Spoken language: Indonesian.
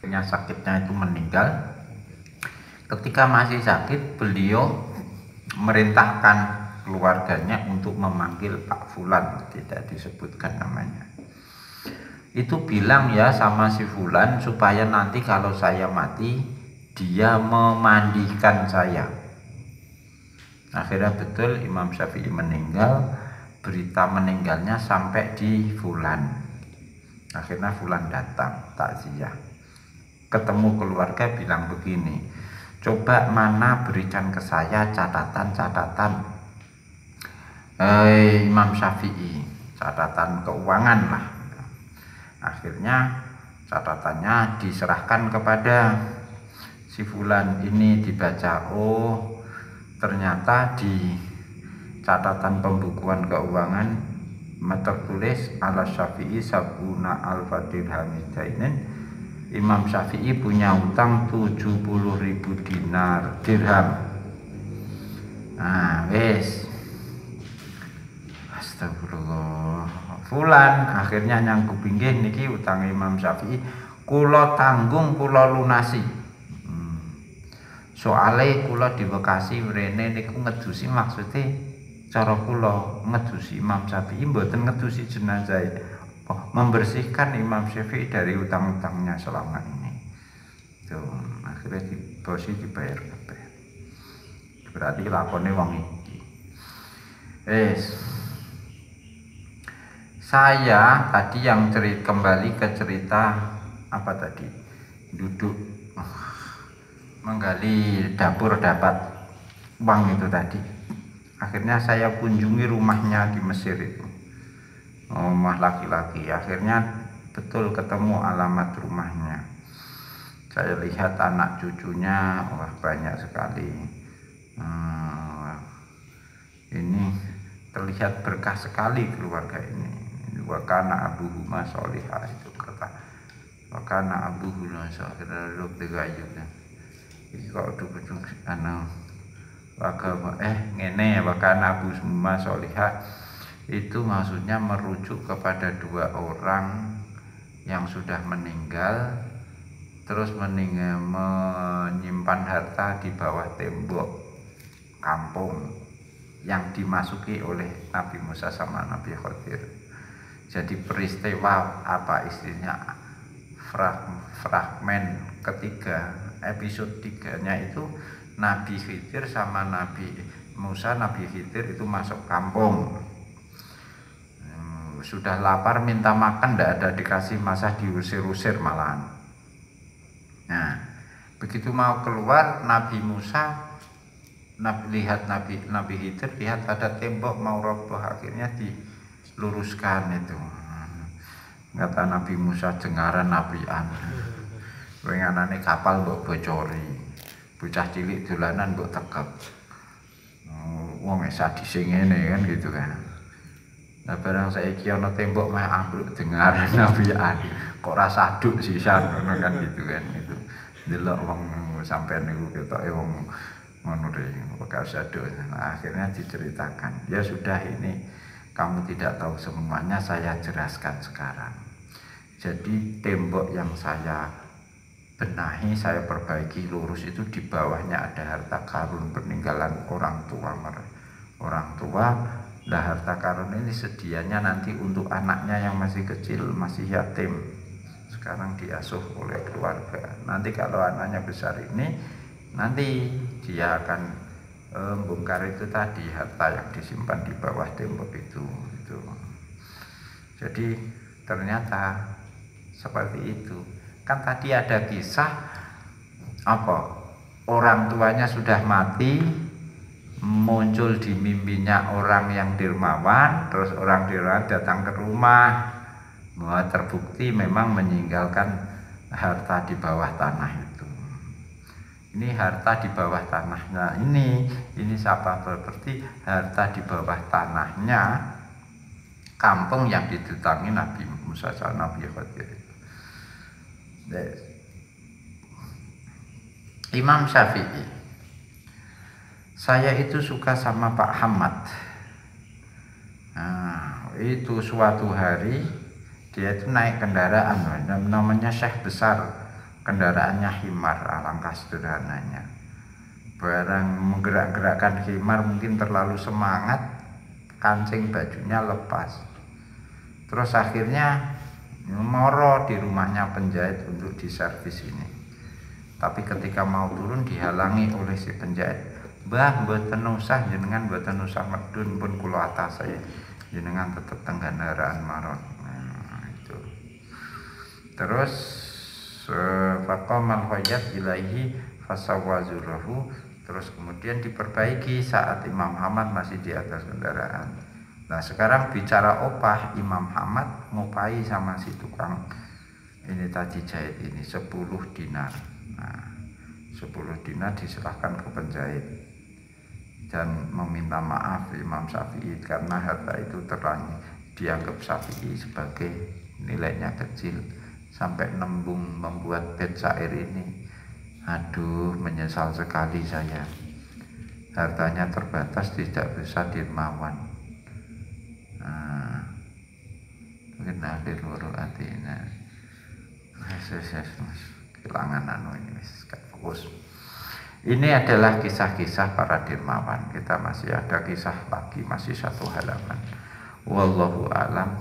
akhirnya sakitnya itu meninggal. Ketika masih sakit, beliau merintahkan keluarganya untuk memanggil Pak Fulan, tidak disebutkan namanya. Itu bilang ya sama si Fulan supaya nanti kalau saya mati dia memandikan saya. Akhirnya betul Imam Syafi'i meninggal, berita meninggalnya sampai di Fulan. Akhirnya Fulan datang takziah, ketemu keluarga, bilang begini, coba mana berikan ke saya catatan-catatan Imam Syafi'i, catatan keuangan lah. Akhirnya catatannya diserahkan kepada si Fulan. Ini dibaca, oh ternyata di catatan pembukuan keuangan tertulis ala Syafi'i sabuna alfa dirhamidainin, Imam Syafi'i punya utang 70.000 dirham. Nah wes, astagfirullah. Fulan akhirnya nyanggup pinggih niki utang Imam Syafi'i kula tanggung, kula lunasi. Soale kula di Bekasi mrene niku ngedusi, maksudnya cara kula ngedusi Imam Syafi'i mboten ngedusi jenazah, membersihkan Imam Syafi'i dari utang-utangnya selama ini. Tuh, akhirnya bosi dibayar kabeh. Berarti lakone wong iki. Saya tadi yang kembali ke cerita apa tadi? Duduk menggali dapur dapat uang itu tadi. Akhirnya saya kunjungi rumahnya di Mesir itu. Rumah laki-laki. Akhirnya betul ketemu alamat rumahnya. Saya lihat anak cucunya, wah banyak sekali. Ini terlihat berkah sekali keluarga ini. Wakana abuhuma sholihah, itu kata wakana abuhuma sholihah lu tegayunya. Iki kok ujung agama ngene, wakana abuhuma sholihah itu maksudnya merujuk kepada dua orang yang sudah meninggal, terus menyimpan harta di bawah tembok kampung yang dimasuki oleh Nabi Musa sama Nabi Khidir. Jadi peristiwa apa istilahnya fragmen ketiga, episode 3-nya itu Nabi Khidir sama Nabi Musa, Nabi Khidir itu masuk kampung. Sudah lapar minta makan, tidak ada dikasih, masa diusir-usir malahan. Nah, begitu mau keluar Nabi Musa lihat Nabi Khidir, lihat ada tembok mau roboh, akhirnya diluruskan itu. Kata Nabi Musa, jengaran nabian. Wenganane kapal mbok bocori. Bocah cilik dolanan mbok tekep. Wong sadise ngene kan gitu kan. Nah barang saiki ana tembok meh ambruk dengaran nabian. Kok ora saduk sisan ngono kan gitu kan itu. Delok wong sampean niku ketoke wong ngono bakal saduk. Nah, akhirnya diceritakan. Ya sudah, ini kamu tidak tahu semuanya, saya jelaskan sekarang. Jadi tembok yang saya benahi, saya perbaiki lurus itu, di bawahnya ada harta karun peninggalan orang tua. Nah, harta karun ini sedianya nanti untuk anaknya yang masih kecil, masih yatim, sekarang diasuh oleh keluarga. Nanti kalau anaknya besar ini, nanti dia akan bongkar itu tadi, harta yang disimpan di bawah tembok itu. Jadi ternyata seperti itu. Kan tadi ada kisah orang tuanya sudah mati, muncul di mimpinya orang yang dermawan, terus orang dermawan datang ke rumah, bahwa terbukti memang meninggalkan harta di bawah tanah itu. Ini harta di bawah tanahnya, ini siapa, berarti harta di bawah tanahnya kampung yang didatangi Nabi Musa sama Nabi Khidir. Imam Syafi'i, saya itu suka sama Pak Hamad. Nah, itu suatu hari dia itu naik kendaraan namanya Syekh Besar, kendaraannya himar, alangkah sederhananya. Barang menggerak-gerakkan himar mungkin terlalu semangat, kancing bajunya lepas. Terus akhirnya moro di rumahnya penjahit untuk diservis ini. Tapi ketika mau turun dihalangi oleh si penjahit. Mbah, mboten usah jenengan, mboten usah medun pun kula atas saya. Jenengan tetep tenggandaraan maron. Nah, itu. Terus faqamal hajat ilaihi fasawazurahu. Terus kemudian diperbaiki saat Imam Ahmad masih di atas kendaraan. Nah sekarang bicara opah, Imam Ahmad ngupahi sama si tukang ini tadi jahit ini 10 dinar. Nah 10 dinar diserahkan ke penjahit dan meminta maaf Imam Syafi'i karena harta itu dianggap Syafi'i sebagai nilainya kecil sampai nembung membuat bait syair ini. Aduh, menyesal sekali saya, hartanya terbatas, tidak bisa dermawan. Mungkin akhir loro atina kehilangan ini fokus. Ini adalah kisah-kisah para dermawan. Kita masih ada kisah lagi, masih 1 halaman. Wallahu a'lam.